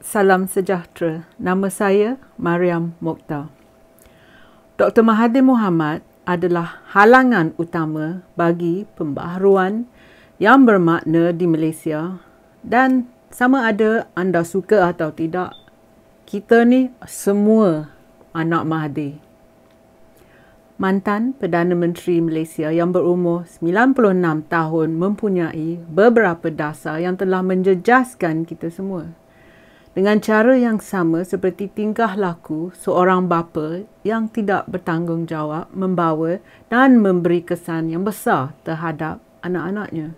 Salam sejahtera. Nama saya Mariam Mokhtar. Dr. Mahathir Mohamad adalah halangan utama bagi pembaharuan yang bermakna di Malaysia, dan sama ada anda suka atau tidak, kita ni semua anak Mahathir. Mantan Perdana Menteri Malaysia yang berumur 96 tahun mempunyai beberapa dasar yang telah menjejaskan kita semua. Dengan cara yang sama seperti tingkah laku seorang bapa yang tidak bertanggungjawab membawa dan memberi kesan yang besar terhadap anak-anaknya.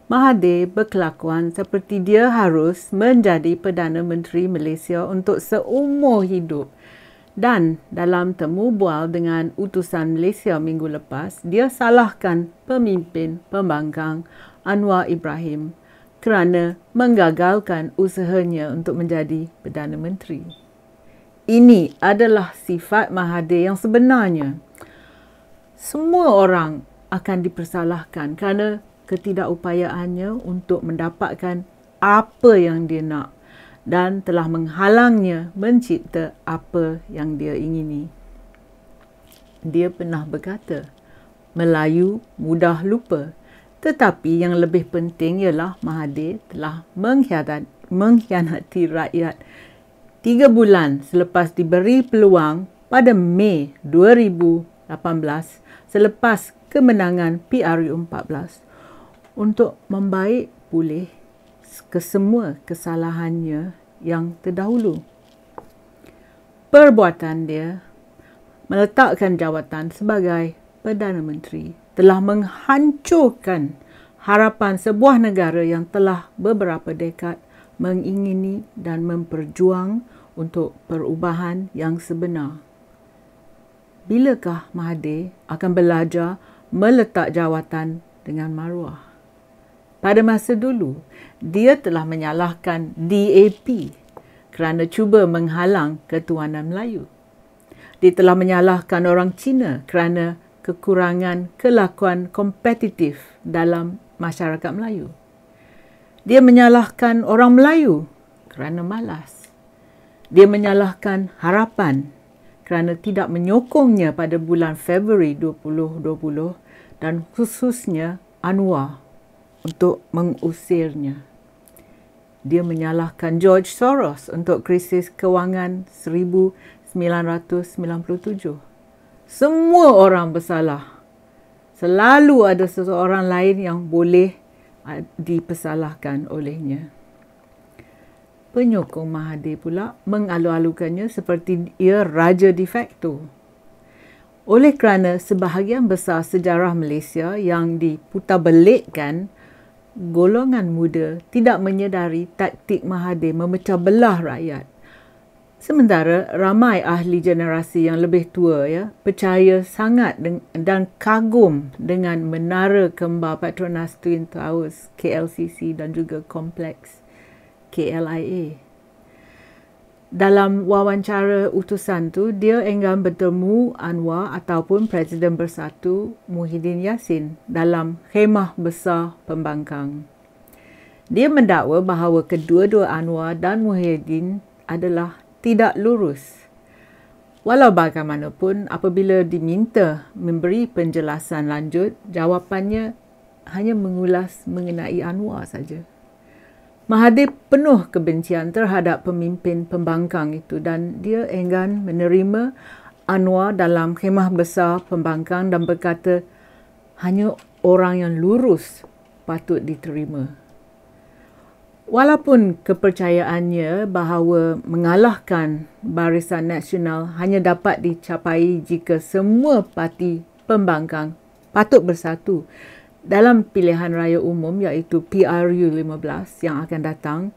Mahathir berkelakuan seperti dia harus menjadi Perdana Menteri Malaysia untuk seumur hidup, dan dalam temu bual dengan utusan Malaysia minggu lepas, dia salahkan pemimpin pembangkang Anwar Ibrahim kerana menggagalkan usahanya untuk menjadi Perdana Menteri. Ini adalah sifat Mahathir yang sebenarnya. Semua orang akan dipersalahkan kerana ketidakupayaannya untuk mendapatkan apa yang dia nak dan telah menghalangnya mencipta apa yang dia ingini. Dia pernah berkata, Melayu mudah lupa. Tetapi yang lebih penting ialah Mahathir telah mengkhianati rakyat 3 bulan selepas diberi peluang pada Mei 2018 selepas kemenangan PRU14 untuk membaik pulih kesemua kesalahannya yang terdahulu. Perbuatan dia meletakkan jawatan sebagai Perdana Menteri telah menghancurkan harapan sebuah negara yang telah beberapa dekad mengingini dan memperjuang untuk perubahan yang sebenar. Bilakah Mahathir akan belajar meletak jawatan dengan maruah? Pada masa dulu, dia telah menyalahkan DAP kerana cuba menghalang ketuanan Melayu. Dia telah menyalahkan orang Cina kerana kekurangan kelakuan kompetitif dalam masyarakat Melayu. Dia menyalahkan orang Melayu kerana malas. Dia menyalahkan Harapan kerana tidak menyokongnya pada bulan Februari 2020 dan khususnya Anwar untuk mengusirnya. Dia menyalahkan George Soros untuk krisis kewangan 1997. Semua orang bersalah. Selalu ada seseorang lain yang boleh dipersalahkan olehnya. Penyokong Mahathir pula mengalu-alukannya seperti ia raja de facto. Oleh kerana sebahagian besar sejarah Malaysia yang diputarbelikkan, golongan muda tidak menyedari taktik Mahathir memecah belah rakyat. Sementara ramai ahli generasi yang lebih tua percaya sangat dan kagum dengan menara kembar Petronas Twin Towers KLCC dan juga kompleks KLIA. Dalam wawancara utusan tu, dia enggan bertemu Anwar ataupun Presiden Bersatu Muhyiddin Yassin dalam khemah besar pembangkang. Dia mendakwa bahawa kedua-dua Anwar dan Muhyiddin adalah tidak lurus. Walau bagaimanapun, apabila diminta memberi penjelasan lanjut, jawapannya hanya mengulas mengenai Anwar saja. Mahathir penuh kebencian terhadap pemimpin pembangkang itu dan dia enggan menerima Anwar dalam khemah besar pembangkang dan berkata hanya orang yang lurus patut diterima. Walaupun kepercayaannya bahawa mengalahkan Barisan Nasional hanya dapat dicapai jika semua parti pembangkang patut bersatu dalam pilihan raya umum iaitu PRU15 yang akan datang,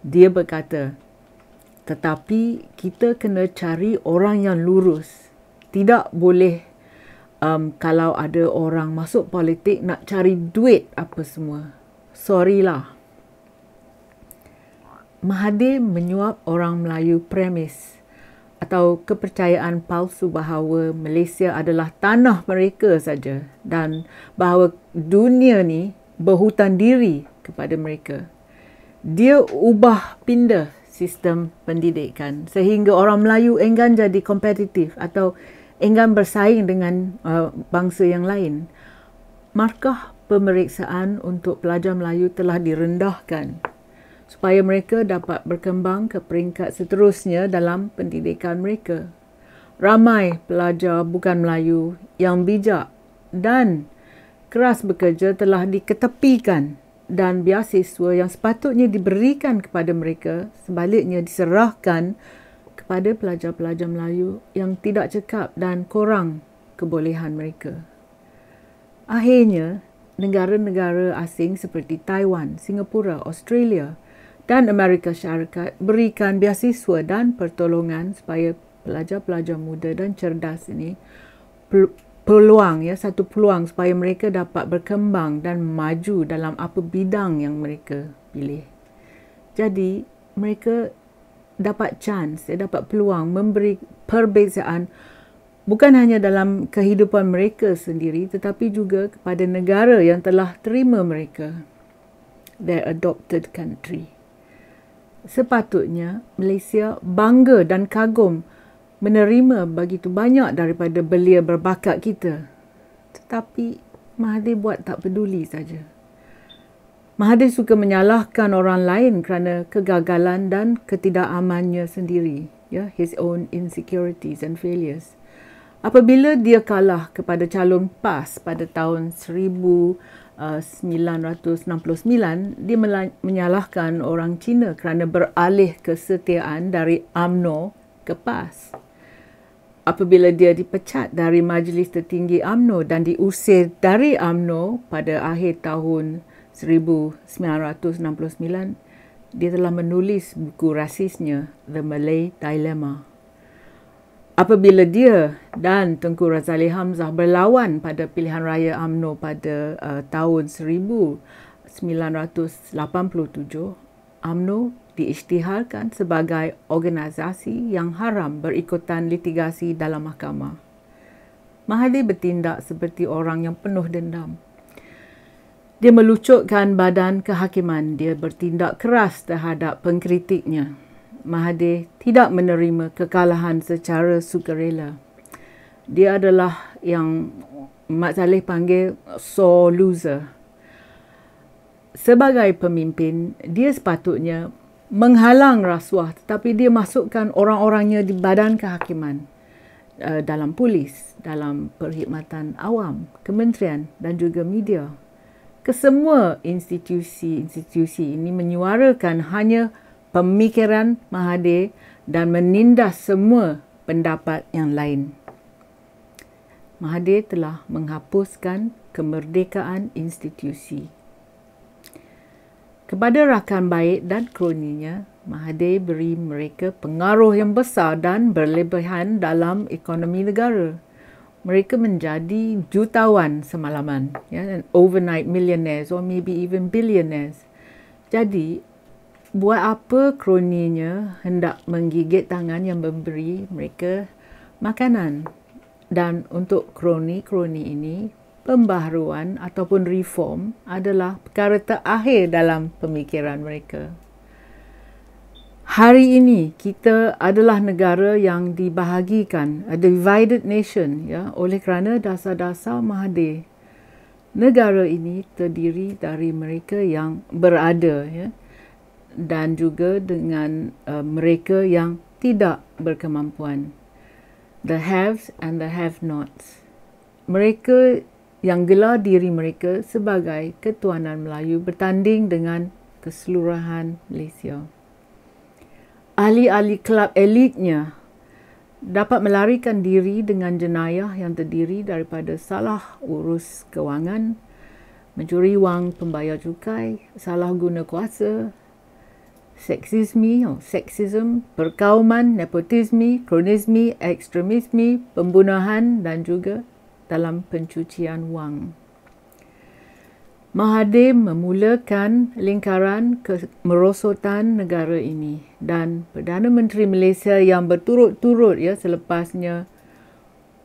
dia berkata, tetapi kita kena cari orang yang lurus. Tidak boleh kalau ada orang masuk politik nak cari duit apa semua. Sorry lah. Mahathir menyuap orang Melayu premis atau kepercayaan palsu bahawa Malaysia adalah tanah mereka saja dan bahawa dunia ni berhutang diri kepada mereka. Dia ubah pindah sistem pendidikan sehingga orang Melayu enggan jadi kompetitif atau enggan bersaing dengan bangsa yang lain. Markah pemeriksaan untuk pelajar Melayu telah direndahkan supaya mereka dapat berkembang ke peringkat seterusnya dalam pendidikan mereka. Ramai pelajar bukan Melayu yang bijak dan keras bekerja telah diketepikan dan beasiswa yang sepatutnya diberikan kepada mereka sebaliknya diserahkan kepada pelajar-pelajar Melayu yang tidak cekap dan kurang kebolehan mereka. Akhirnya, negara-negara asing seperti Taiwan, Singapura, Australia dan Amerika Syarikat berikan beasiswa dan pertolongan supaya pelajar-pelajar muda dan cerdas ini satu peluang supaya mereka dapat berkembang dan maju dalam apa bidang yang mereka pilih. Jadi, mereka dapat dapat peluang memberi perbezaan bukan hanya dalam kehidupan mereka sendiri tetapi juga kepada negara yang telah terima mereka, their adopted country. Sepatutnya Malaysia bangga dan kagum menerima begitu banyak daripada belia berbakat kita. Tetapi Mahathir buat tak peduli saja. Mahathir suka menyalahkan orang lain kerana kegagalan dan ketidakamannya sendiri, his own insecurities and failures. Apabila dia kalah kepada calon PAS pada tahun 1969, dia menyalahkan orang Cina kerana beralih kesetiaan dari UMNO ke PAS. Apabila dia dipecat dari Majlis Tertinggi UMNO dan diusir dari UMNO pada akhir tahun 1969, dia telah menulis buku rasisnya, The Malay Dilemma. Apabila dia dan Tengku Razali Hamzah berlawan pada pilihan raya UMNO pada tahun 1987, UMNO diisytiharkan sebagai organisasi yang haram berikutan litigasi dalam mahkamah. Mahathir bertindak seperti orang yang penuh dendam. Dia melucutkan badan kehakiman, dia bertindak keras terhadap pengkritiknya. Mahathir tidak menerima kekalahan secara sukarela. Dia adalah yang Mat Salleh panggil sore loser. Sebagai pemimpin, dia sepatutnya menghalang rasuah tetapi dia masukkan orang-orangnya di badan kehakiman, dalam polis, dalam perkhidmatan awam, kementerian dan juga media. Kesemua institusi ini menyuarakan hanya pemikiran Mahathir dan menindas semua pendapat yang lain. Mahathir telah menghapuskan kemerdekaan institusi. Kepada rakan baik dan kroninya, Mahathir beri mereka pengaruh yang besar dan berlebihan dalam ekonomi negara. Mereka menjadi jutawan semalaman, and overnight millionaires or maybe even billionaires. Jadi, buat apa kroninya hendak menggigit tangan yang memberi mereka makanan? Dan untuk kroni-kroni ini, pembaharuan ataupun reform adalah perkara terakhir dalam pemikiran mereka. Hari ini kita adalah negara yang dibahagikan, a divided nation, oleh kerana dasar-dasar Mahathir. Negara ini terdiri dari mereka yang berada, dan juga dengan mereka yang tidak berkemampuan. The haves and the have-nots. Mereka yang gelar diri mereka sebagai ketuanan Melayu bertanding dengan keseluruhan Malaysia. Ahli-ahli kelab elitnya dapat melarikan diri dengan jenayah yang terdiri daripada salah urus kewangan, mencuri wang pembayar cukai, salah guna kuasa, seksisme, perkauman, nepotisme, kronisme, ekstremisme, pembunuhan dan juga dalam pencucian wang. Mahathir memulakan lingkaran kemerosotan negara ini dan Perdana Menteri Malaysia yang berturut-turut selepasnya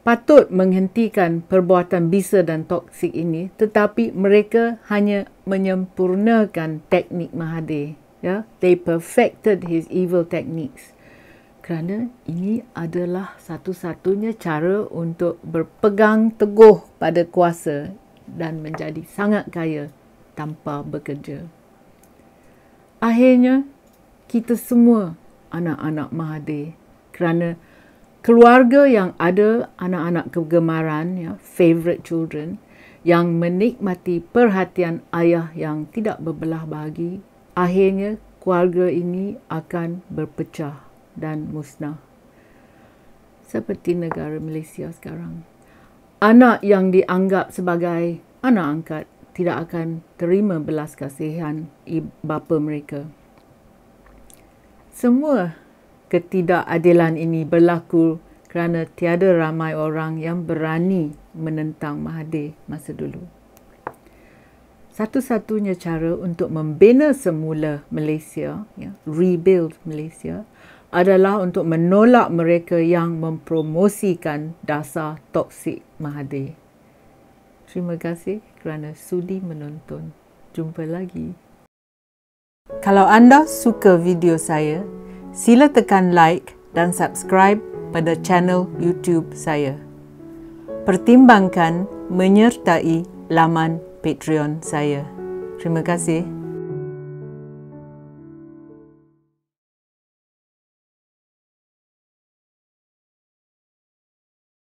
patut menghentikan perbuatan bisa dan toksik ini, tetapi mereka hanya menyempurnakan teknik Mahathir. They perfected his evil techniques. Kerana ini adalah satu-satunya cara untuk berpegang teguh pada kuasa dan menjadi sangat kaya tanpa bekerja. Akhirnya, kita semua anak-anak Mahathir kerana keluarga yang ada anak-anak kegemaran, favorite children, yang menikmati perhatian ayah yang tidak berbelah bagi, akhirnya keluarga ini akan berpecah dan musnah. Seperti negara Malaysia sekarang. Anak yang dianggap sebagai anak angkat tidak akan terima belas kasihan bapa mereka. Semua ketidakadilan ini berlaku kerana tiada ramai orang yang berani menentang Mahathir masa dulu. Satu-satunya cara untuk membina semula Malaysia, rebuild Malaysia, adalah untuk menolak mereka yang mempromosikan dasar toksik Mahathir. Terima kasih kerana sudi menonton. Jumpa lagi. Kalau anda suka video saya, sila tekan like dan subscribe pada channel YouTube saya. Pertimbangkan menyertai laman Patreon saya. Terima kasih.